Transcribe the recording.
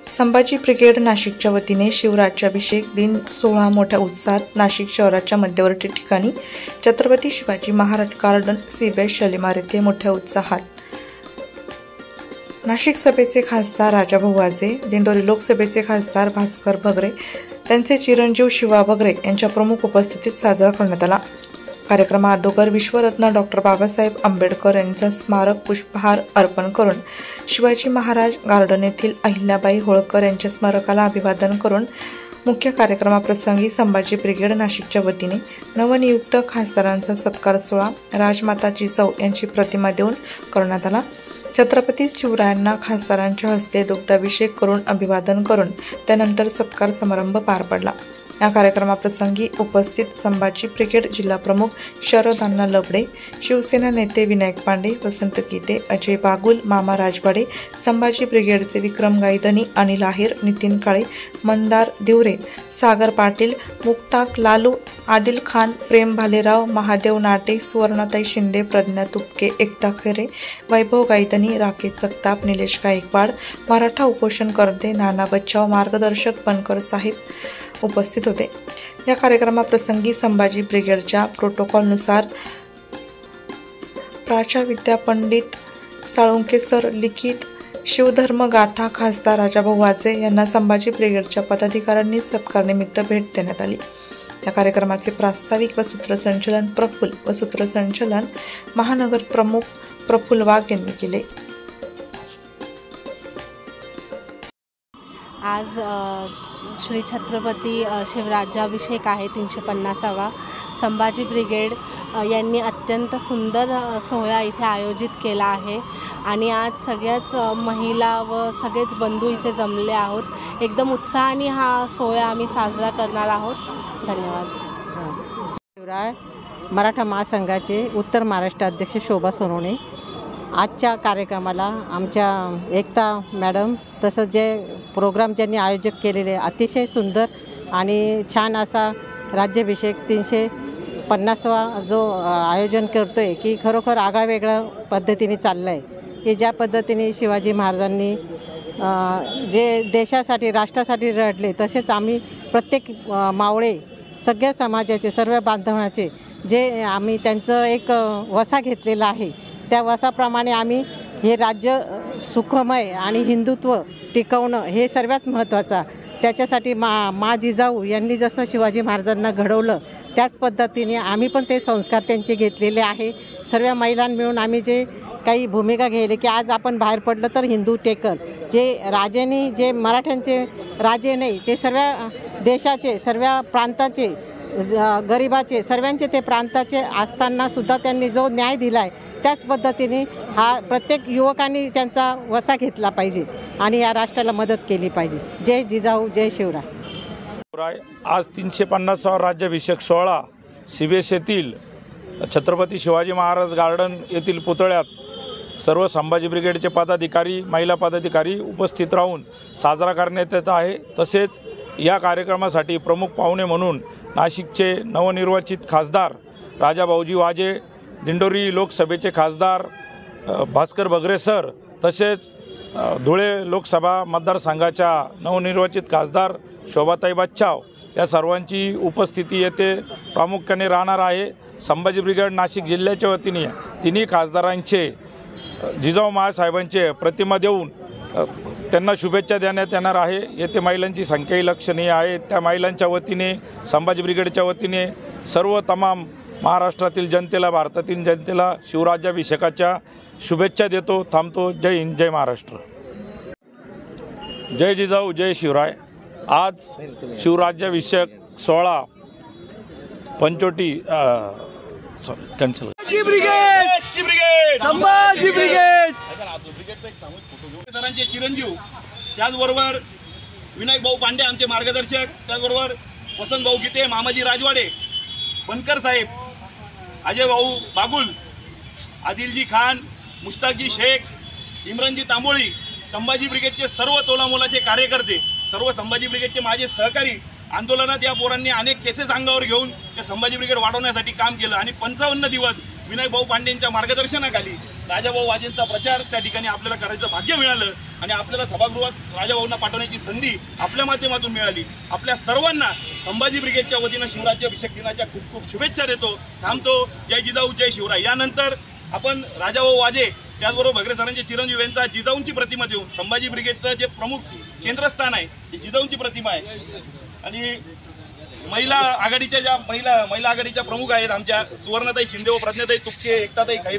Sambhaji brigade नाशिकच्या वतीने शिवराज्याभिषेक दिन सोहळा मोठ्या उत्साहात नाशिक शहराच्या मध्यवर्ती ठिकाणी छत्रपती शिवाजी महाराज गार्डन सीबीएस शालिमार येथे मोठ्या उत्साहात नाशिक सभेचे खासदार राजाभाऊ वाजे, दिंडोरी लोकसभेचे खासदार भास्कर बगरे, त्यांचे चिरंजीव शिवा बगरे यांच्या प्रमुख उपस्थितीत साजरा करण्यात आला। कार्यक्रमाअगोदर विश्वरत्न डॉक्टर बाबासाहेब आंबेडकर यांचा स्मारक पुष्पहार अर्पण करून शिवाजी महाराज गार्डन येथील अहिल्याबाई होळकर यांच्या स्मारकाला अभिवादन करून मुख्य कार्यक्रमाप्रसंगी संभाजी ब्रिगेड नाशिकच्या वतीने नवनियुक्त खासदारांचा सत्कार सोहळा राजमाता जिजाऊ यांची प्रतिमा देऊन करण्यात आला। छत्रपती शिवरायांना खासदारांच्या हस्ते दुग्धाभिषेक करून अभिवादन करून त्यानंतर सत्कार समारंभ पार पडला। या कार्यक्रमाप्रसंगी उपस्थित संभाजी ब्रिगेड जिल्हा प्रमुख शरद अण्णा लबडे, शिवसेना नेते विनायक पांडे, वसंत गीते, अजय बागुल, मामा राजवाडे, संभाजी ब्रिगेडचे विक्रम गायधनी, अनिल आहेर, नितीन काळे, मंदार दिवरे, सागर पाटील, मुक्ताक लालू, आदिल खान, प्रेम भालेराव, महादेव नाटे, सुवर्णाताई शिंदे, प्रज्ञा तुपके, एकता खैरे, वैभव गायधनी, राकेश जगताप, निलेश गायकवाड, मराठा उपोषणकर्ते नाना बच्चाव, मार्गदर्शक बनकर साहेब उपस्थित होते। या कार्यक्रमाप्रसंगी संभाजी ब्रिगेडच्या प्रोटोकॉलनुसार प्राचा विद्या पंडित साळुंके सर लिखित शिवधर्म गाथा खासदार राजाभाऊ वाजे यांना संभाजी ब्रिगेडच्या पदाधिकाऱ्यांनी सत्कारनिमित्त भेट देण्यात आली। या कार्यक्रमाचे प्रास्ताविक व सूत्रसंचलन प्रफुल्ल व सूत्रसंचलन महानगर प्रमुख प्रफुल्ल वाघ यांनी केले। आज श्री छत्रपती शिवराज्याभिषेक आहे 350वा। संभाजी ब्रिगेड यांनी अत्यंत सुंदर सोहळा इथे आयोजित केला आहे आणि आज सगळ्याच महिला व सगळेच बंधू इथे जमले आहोत। एकदम उत्साहाने हा सोहळा आम्ही साजरा करणार आहोत। धन्यवाद। शिवराय मराठा महासंघाचे उत्तर महाराष्ट्र अध्यक्ष शोभा सोनवणे, आजच्या कार्यक्रमाला आमच्या एकता मॅडम तसंच जे प्रोग्राम ज्यांनी आयोजक केलेले अतिशय सुंदर आणि छान असा राज्याभिषेक 350वा जो आयोजन करतो आहे की खरोखर आगळ्यावेगळ्या पद्धतीने चाललं आहे की ज्या पद्धतीने शिवाजी महाराजांनी जे देशासाठी राष्ट्रासाठी लढले तसेच आम्ही प्रत्येक मावळे सगळ्या समाजाचे सर्व बांधवांचे जे आम्ही त्यांचं एक वसा घेतलेला आहे त्या वसाप्रमाणे आम्ही हे राज्य सुखमय आणि हिंदुत्व टिकवणं हे सर्वात महत्त्वाचं। त्याच्यासाठी मा जिजाऊ यांनी जसं शिवाजी महाराजांना घडवलं त्याच पद्धतीने आम्ही पण ते संस्कार त्यांचे घेतलेले आहे। सर्व महिलांनी मिळून आम्ही जे काही भूमिका घेतली की आज आपण बाहेर पडलं तर हिंदू टेकल, जे राजेनी जे मराठ्यांचे राजे नाही ते सर्व देशाचे सर्व प्रांताचे गरिबाचे सर्वांचे ते प्रांताचे असतानासुद्धा त्यांनी जो न्याय दिला आहे त्याच पद्धतीने हा प्रत्येक युवकांनी त्यांचा वसा घेतला पाहिजे आणि या राष्ट्राला मदत केली पाहिजे। जय जिजाऊ, जय शिवराय। आज 350वा राज्याभिषेक सोहळा सीबीएस येथील छत्रपती शिवाजी महाराज गार्डन येथील पुतळ्यात सर्व संभाजी ब्रिगेडचे पदाधिकारी महिला पदाधिकारी उपस्थित राहून साजरा करण्यात येत आहे। तसेच या कार्यक्रमासाठी प्रमुख पाहुणे म्हणून नाशिकचे नवनिर्वाचित खासदार राजाभाऊजी वाजे, दिंडोरी लोकसभेचे खासदार भास्कर बगरे सर तसेच धुळे लोकसभा मतदारसंघाच्या नवनिर्वाचित खासदार शोभाताई बच्चाव या सर्वांची उपस्थिती येथे प्रामुख्याने राहणार आहे। संभाजी ब्रिगेड नाशिक जिल्ह्याच्या वतीने तिन्ही खासदारांचे जिजाऊ महासाहेबांचे प्रतिमा देऊन त्यांना शुभेच्छा देण्यात येणार आहे। येथे महिलांची संख्याही लक्षणीय आहे। त्या महिलांच्या वतीने संभाजी ब्रिगेडच्या वतीने सर्व तमाम महाराष्ट्रातील जनतेला भारतातील जनतेला शिवराज्याभिषेकाच्या शुभेच्छा देतो। थांबतो। जय हिंद, जय महाराष्ट्र। जय जिजाऊ, जय शिवराय। आज शिवराज्याभिषेक सोहळा पंचोटी संभाजी ब्रिगेड सरांचे चिरंजीव, त्याचबरोबर विनायक भाऊ पांडे आमचे मार्गदर्शक, त्याचबरोबर वसंत भाऊ गीते, मामाजी राजवाडे, बनकर साहेब, अजय भाऊ बागुल, आदिलजी खान, मुश्ताकजी शेख, इम्रानजी तांबोळी, संभाजी ब्रिगेडचे सर्व तोलामोलाचे कार्यकर्ते, सर्व संभाजी ब्रिगेडचे माझे सहकारी, आंदोलनात या पोरांनी अनेक केसेस अंगावर घेऊन ते संभाजी ब्रिगेड वाढवण्यासाठी काम केलं आणि 55 दिवस विनायक भाऊ पांडेंच्या मार्गदर्शनाखाली राजाभाऊ वाजेंचा प्रचार त्या ठिकाणी आपल्याला करायचं भाग्य मिळालं आणि आपल्याला सभागृहात राजाभाऊंना पाठवण्याची संधी आपल्या माध्यमातून मिळाली। आपल्या सर्वांना संभाजी ब्रिगेडच्या वतीनं शिवराज्याभिषेक दिनाच्या खूप खूप शुभेच्छा देतो। थांबतो। जय जिजाऊ जय शिवराय। यानंतर आपण राजाभाऊ वाजे त्याचबरोबर भगरे सरांचे चिरंजीव यांचा जिजाऊंची प्रतिमा देऊन संभाजी ब्रिगेडचं जे प्रमुख केंद्रस्थान आहे ते जिजाऊंची प्रतिमा आहे आणि महिला आघाडीच्या ज्या महिला आघाडीच्या प्रमुख आहेत आमच्या सुवर्णताई शिंदे व प्रज्ञाताई तुपके, एकताताई खैरे